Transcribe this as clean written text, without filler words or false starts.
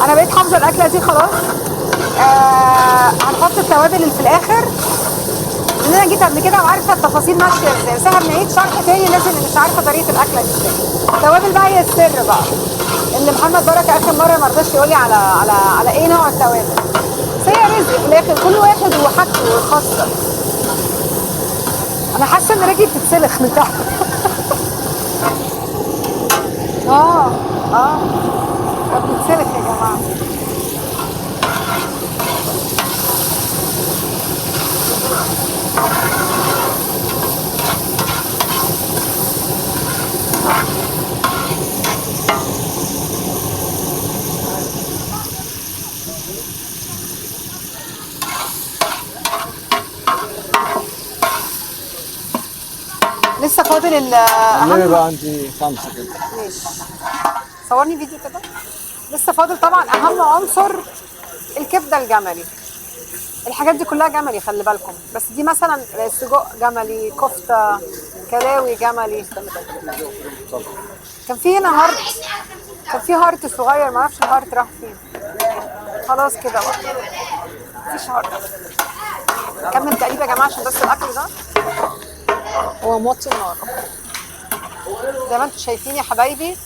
انا بقيت حافظه الاكله دي خلاص. هنحط التوابل اللي في الاخر، لان انا جيت قبل كده وعارفه التفاصيل ماشيه ازاي، بس احنا بنعيد شرح تاني لازم اللي مش عارفه طريقه الاكله دي ازاي. التوابل بقى هي السر بقى، اللي محمد بركه اخر مره ما رضاش يقول لي على ايه نوع التوابل، بس هي رزق في الاخر، كل واحد وحاجته الخاصه. انا حاسه ان رجلي بتتسلخ من تحت. اه اه، طب بتتسلخ يا جماعه. لسه فاضل اللي الاهم. بقى عندي 5 كده. ماشي، صورني فيديو كده. لسه فاضل طبعا اهم عنصر، الكبده الجملي. الحاجات دي كلها جملي خلي بالكم، بس دي مثلا سجق جملي، كفته، كلاوي جملي. كان في هنا هارت، كان في هارت صغير، ما اعرفش الهارت راح فين. خلاص كده بقى مفيش هارت. كمل تقريبا يا جماعه عشان بس الاكل ده هو موطي النار. زي ما انتم شايفين يا حبايبي،